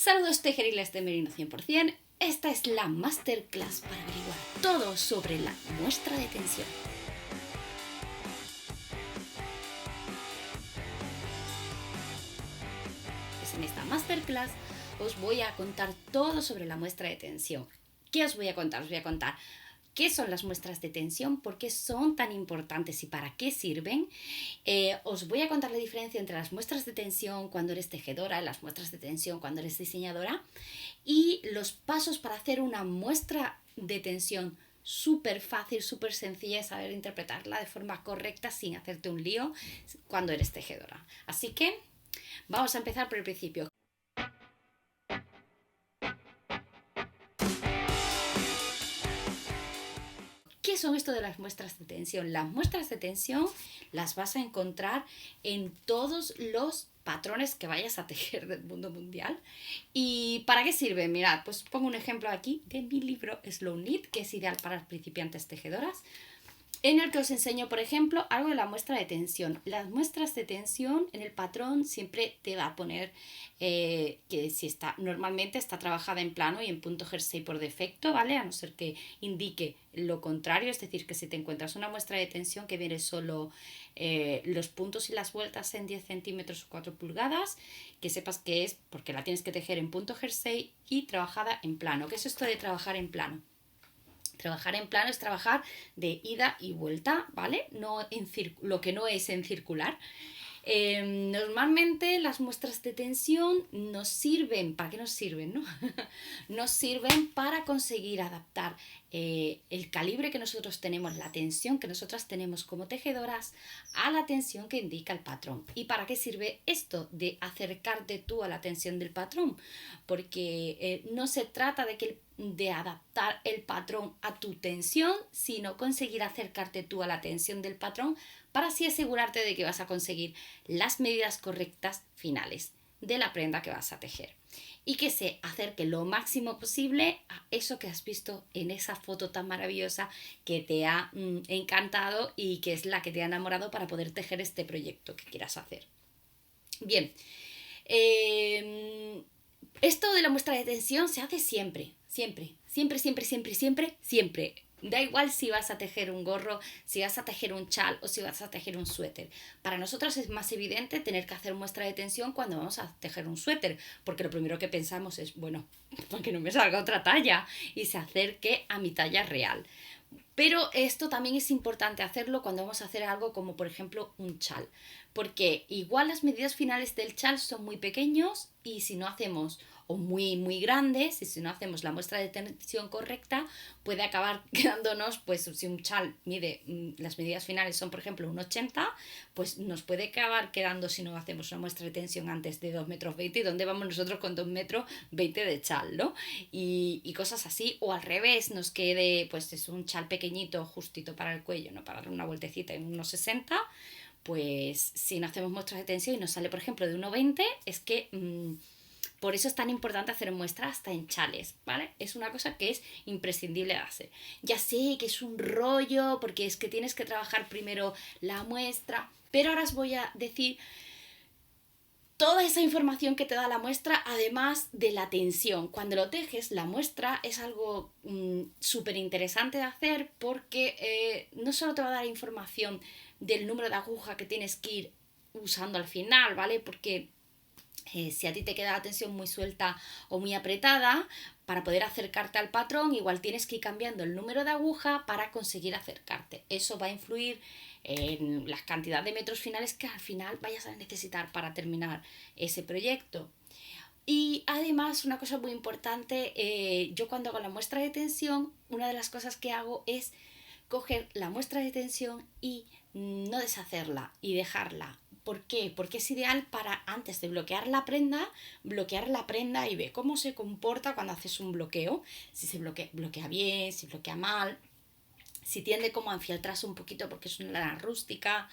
Saludos tejeriles de Merino 100%. Esta es la masterclass para averiguar todo sobre la muestra de tensión. Pues en esta masterclass os voy a contar todo sobre la muestra de tensión. ¿Qué os voy a contar? Os voy a contar qué son las muestras de tensión, por qué son tan importantes y para qué sirven. Os voy a contar la diferencia entre las muestras de tensión cuando eres tejedora y las muestras de tensión cuando eres diseñadora y los pasos para hacer una muestra de tensión súper fácil, súper sencilla y saber interpretarla de forma correcta sin hacerte un lío cuando eres tejedora. Así que vamos a empezar por el principio. ¿Qué son esto de las muestras de tensión? Las muestras de tensión las vas a encontrar en todos los patrones que vayas a tejer del mundo mundial. ¿Y para qué sirven? Mirad, pues pongo un ejemplo aquí de mi libro Slow Knit, que es ideal para principiantes tejedoras, en el que os enseño, por ejemplo, algo de la muestra de tensión. Las muestras de tensión en el patrón siempre te va a poner que si normalmente está trabajada en plano y en punto jersey por defecto, ¿vale? A no ser que indique lo contrario, es decir, que si te encuentras una muestra de tensión que viene solo los puntos y las vueltas en 10 centímetros o 4 pulgadas, que sepas que es porque la tienes que tejer en punto jersey y trabajada en plano. ¿Qué es esto de trabajar en plano? Trabajar en plano es trabajar de ida y vuelta, ¿vale? No lo que no es en circular. Normalmente las muestras de tensión nos sirven, ¿para qué nos sirven? ¿No? Nos sirven para conseguir adaptar el calibre que nosotros tenemos, la tensión que nosotras tenemos como tejedoras a la tensión que indica el patrón. ¿Y para qué sirve esto de acercarte tú a la tensión del patrón? Porque no se trata de adaptar el patrón a tu tensión, sino conseguir acercarte tú a la tensión del patrón para así asegurarte de que vas a conseguir las medidas correctas finales de la prenda que vas a tejer y que se acerque lo máximo posible a eso que has visto en esa foto tan maravillosa que te ha encantado y que es la que te ha enamorado para poder tejer este proyecto que quieras hacer. Bien, esto de la muestra de tensión se hace siempre. Da igual si vas a tejer un gorro, si vas a tejer un chal o si vas a tejer un suéter. Para nosotros es más evidente tener que hacer muestra de tensión cuando vamos a tejer un suéter, porque lo primero que pensamos es, bueno, que no me salga otra talla y se acerque a mi talla real. Pero esto también es importante hacerlo cuando vamos a hacer algo como por ejemplo un chal, porque igual las medidas finales del chal son muy pequeños y si no hacemos, o muy grandes, y si no hacemos la muestra de tensión correcta, puede acabar quedándonos, pues si un chal mide, las medidas finales son por ejemplo un 80, pues nos puede acabar quedando si no hacemos una muestra de tensión antes de 2,20 metros, ¿y dónde vamos nosotros con 2,20 metros de chal, ¿no? Y cosas así, o al revés, nos quede, pues es un chal pequeñito, justito para el cuello, ¿no? Para dar una vueltecita en unos 60, pues si no hacemos muestras de tensión y nos sale por ejemplo de 1,20, es que por eso es tan importante hacer muestras hasta en chales, ¿vale? Es una cosa que es imprescindible de hacer. Ya sé que es un rollo porque es que tienes que trabajar primero la muestra, pero ahora os voy a decir toda esa información que te da la muestra, además de la tensión. Cuando lo tejes, la muestra es algo súper interesante de hacer porque no solo te va a dar información del número de aguja que tienes que ir usando al final, ¿vale? Porque si a ti te queda la tensión muy suelta o muy apretada, para poder acercarte al patrón, igual tienes que ir cambiando el número de aguja para conseguir acercarte. Eso va a influir en la cantidad de metros finales que al final vayas a necesitar para terminar ese proyecto. Y además, una cosa muy importante, yo cuando hago la muestra de tensión, una de las cosas que hago es coger la muestra de tensión y no deshacerla y dejarla. ¿Por qué? Porque es ideal para, antes de bloquear la prenda y ver cómo se comporta cuando haces un bloqueo. Si se bloquea bien, si bloquea mal, si tiende como a enfialtrarse un poquito porque es una lana rústica,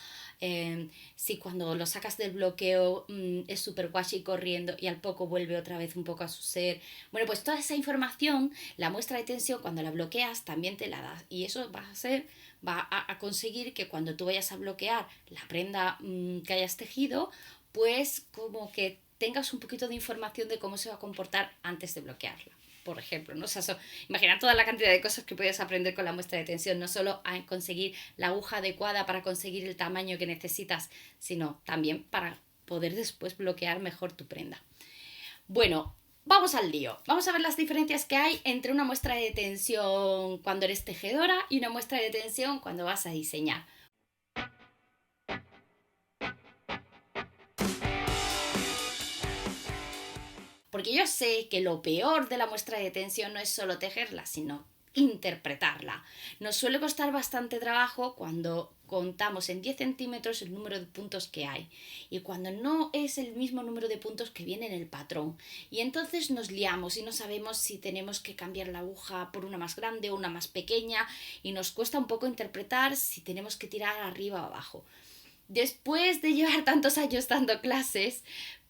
si cuando lo sacas del bloqueo es súper washi corriendo y al poco vuelve otra vez un poco a su ser. Bueno, pues toda esa información, la muestra de tensión, cuando la bloqueas también te la das y eso va a conseguir que cuando tú vayas a bloquear la prenda que hayas tejido, pues como que tengas un poquito de información de cómo se va a comportar antes de bloquearla. Por ejemplo, ¿no? O sea, imagina toda la cantidad de cosas que puedes aprender con la muestra de tensión, no solo a conseguir la aguja adecuada para conseguir el tamaño que necesitas, sino también para poder después bloquear mejor tu prenda. Bueno, vamos al lío. Vamos a ver las diferencias que hay entre una muestra de tensión cuando eres tejedora y una muestra de tensión cuando vas a diseñar. Porque yo sé que lo peor de la muestra de tensión no es solo tejerla, sino interpretarla. Nos suele costar bastante trabajo cuando contamos en 10 centímetros el número de puntos que hay y cuando no es el mismo número de puntos que viene en el patrón. Y entonces nos liamos y no sabemos si tenemos que cambiar la aguja por una más grande o una más pequeña y nos cuesta un poco interpretar si tenemos que tirar arriba o abajo. Después de llevar tantos años dando clases,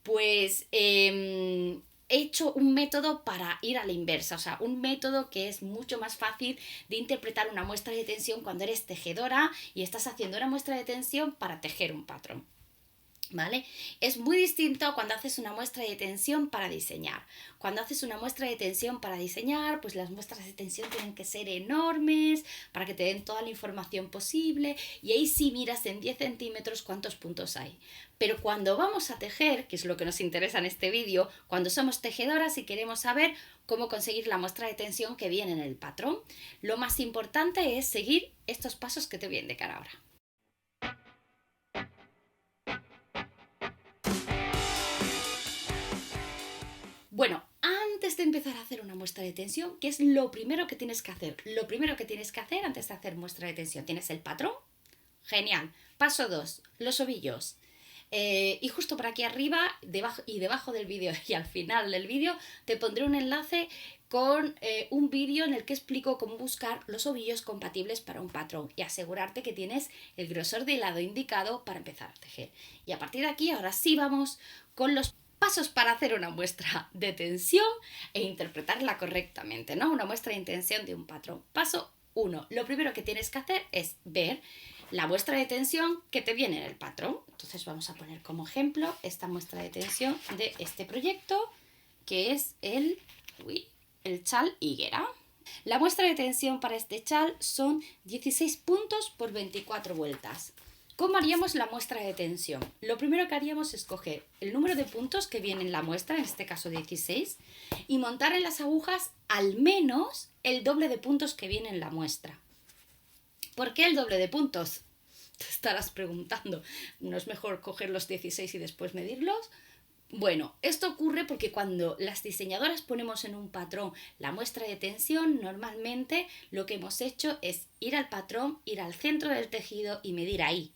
pues he hecho un método para ir a la inversa, o sea, un método que es mucho más fácil de interpretar una muestra de tensión cuando eres tejedora y estás haciendo una muestra de tensión para tejer un patrón. ¿Vale? Es muy distinto cuando haces una muestra de tensión para diseñar. Cuando haces una muestra de tensión para diseñar, pues las muestras de tensión tienen que ser enormes para que te den toda la información posible y ahí sí miras en 10 centímetros cuántos puntos hay. Pero cuando vamos a tejer, que es lo que nos interesa en este vídeo, cuando somos tejedoras y queremos saber cómo conseguir la muestra de tensión que viene en el patrón, lo más importante es seguir estos pasos que te voy a indicar ahora. Bueno, antes de empezar a hacer una muestra de tensión, ¿qué es lo primero que tienes que hacer? Lo primero que tienes que hacer antes de hacer muestra de tensión, ¿tienes el patrón? Genial. Paso 2, los ovillos. Y justo por aquí arriba debajo del vídeo y al final del vídeo te pondré un enlace con un vídeo en el que explico cómo buscar los ovillos compatibles para un patrón y asegurarte que tienes el grosor de hilado indicado para empezar a tejer. Y a partir de aquí, ahora sí vamos con los pasos para hacer una muestra de tensión e interpretarla correctamente, ¿no? Una muestra de tensión de un patrón. Paso 1. Lo primero que tienes que hacer es ver la muestra de tensión que te viene en el patrón. Entonces vamos a poner como ejemplo esta muestra de tensión de este proyecto, que es el chal higuera. La muestra de tensión para este chal son 16 puntos por 24 vueltas. ¿Cómo haríamos la muestra de tensión? Lo primero que haríamos es coger el número de puntos que viene en la muestra, en este caso 16, y montar en las agujas al menos el doble de puntos que viene en la muestra. ¿Por qué el doble de puntos? Te estarás preguntando, ¿no es mejor coger los 16 y después medirlos? Bueno, esto ocurre porque cuando las diseñadoras ponemos en un patrón la muestra de tensión, normalmente lo que hemos hecho es ir al patrón, ir al centro del tejido y medir ahí.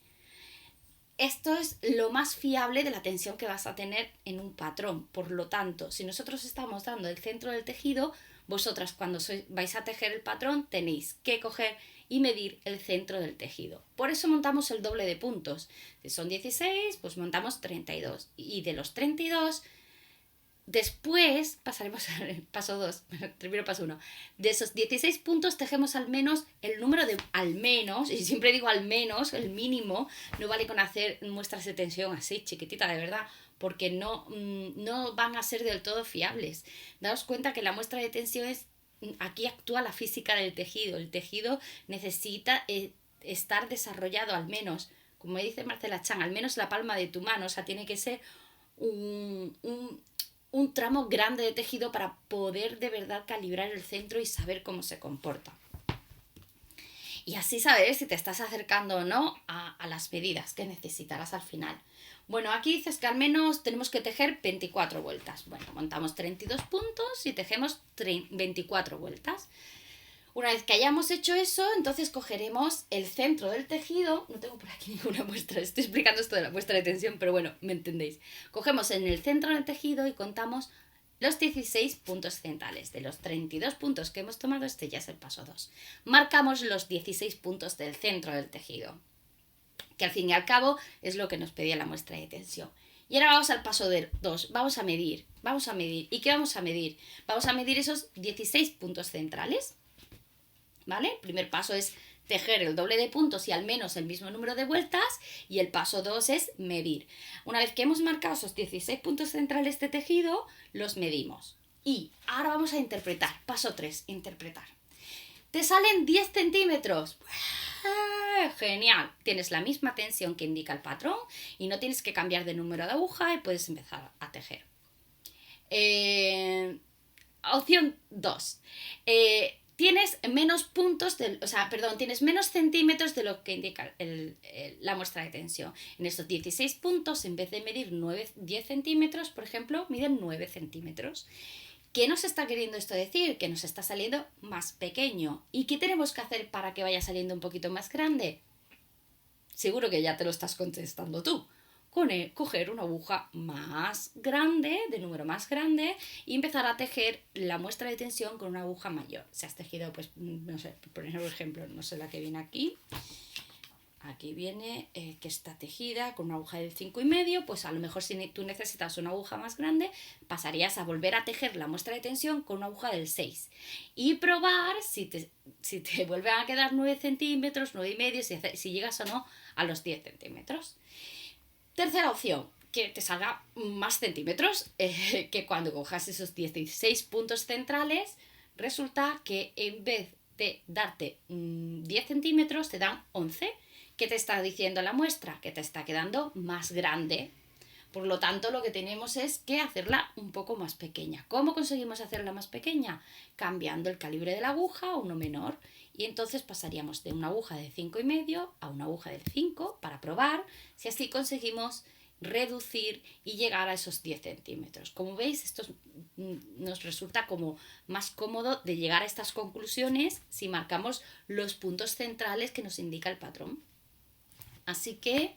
Esto es lo más fiable de la tensión que vas a tener en un patrón. Por lo tanto, si nosotros estamos dando el centro del tejido, vosotras cuando vais a tejer el patrón tenéis que coger y medir el centro del tejido. Por eso montamos el doble de puntos. Si son 16, pues montamos 32. Y de los 32, después pasaremos al paso 2, primero paso 1. De esos 16 puntos tejemos al menos el número de al menos, y siempre digo al menos, el mínimo, no vale con hacer muestras de tensión así, chiquitita, de verdad, porque no van a ser del todo fiables. Daos cuenta que la muestra de tensión es, aquí actúa la física del tejido. El tejido necesita estar desarrollado al menos, como dice Marcela Chan, al menos la palma de tu mano, o sea, tiene que ser un tramo grande de tejido para poder de verdad calibrar el centro y saber cómo se comporta. Y así saber si te estás acercando o no a las medidas que necesitarás al final. Bueno, aquí dices que al menos tenemos que tejer 24 vueltas. Bueno, montamos 32 puntos y tejemos 24 vueltas. Una vez que hayamos hecho eso, entonces cogeremos el centro del tejido. No tengo por aquí ninguna muestra, estoy explicando esto de la muestra de tensión, pero bueno, me entendéis. Cogemos en el centro del tejido y contamos los 16 puntos centrales. De los 32 puntos que hemos tomado, este ya es el paso 2. Marcamos los 16 puntos del centro del tejido, que al fin y al cabo es lo que nos pedía la muestra de tensión. Y ahora vamos al paso 2. Vamos a medir. ¿Y qué vamos a medir? Vamos a medir esos 16 puntos centrales. ¿Vale? El primer paso es tejer el doble de puntos y al menos el mismo número de vueltas, y el paso 2 es medir. Una vez que hemos marcado esos 16 puntos centrales de tejido, los medimos. Y ahora vamos a interpretar. Paso 3, interpretar. ¿Te salen 10 centímetros? Genial, tienes la misma tensión que indica el patrón y no tienes que cambiar de número de aguja y puedes empezar a tejer. Opción 2. Tienes menos puntos, tienes menos centímetros de lo que indica la muestra de tensión. En estos 16 puntos, en vez de medir 10 centímetros, por ejemplo, miden 9 centímetros. ¿Qué nos está queriendo esto decir? Que nos está saliendo más pequeño. ¿Y qué tenemos que hacer para que vaya saliendo un poquito más grande? Seguro que ya te lo estás contestando tú. Coger una aguja más grande, de número más grande, y empezar a tejer la muestra de tensión con una aguja mayor. Si has tejido, pues, no sé, por ejemplo, no sé la que viene aquí. Aquí viene que está tejida con una aguja del 5,5, pues a lo mejor si tú necesitas una aguja más grande, pasarías a volver a tejer la muestra de tensión con una aguja del 6 y probar si te vuelven a quedar 9 centímetros, 9,5, si llegas o no a los 10 centímetros. Tercera opción, que te salga más centímetros, que cuando cojas esos 16 puntos centrales, resulta que en vez de darte 10 centímetros, te dan 11. ¿Qué te está diciendo la muestra? Que te está quedando más grande. Por lo tanto, lo que tenemos es que hacerla un poco más pequeña. ¿Cómo conseguimos hacerla más pequeña? Cambiando el calibre de la aguja a uno menor. Y entonces pasaríamos de una aguja de 5,5 a una aguja del 5 para probar si así conseguimos reducir y llegar a esos 10 centímetros. Como veis, esto nos resulta como más cómodo de llegar a estas conclusiones si marcamos los puntos centrales que nos indica el patrón. Así que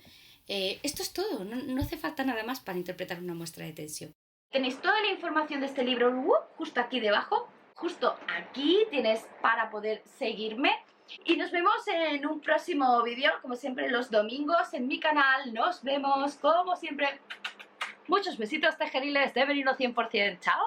esto es todo, no hace falta nada más para interpretar una muestra de tensión. Tenéis toda la información de este libro justo aquí debajo, justo aquí tienes para poder seguirme. Y nos vemos en un próximo vídeo, como siempre los domingos en mi canal. Nos vemos, como siempre. Muchos besitos tejeriles de Merino 100%. ¡Chao!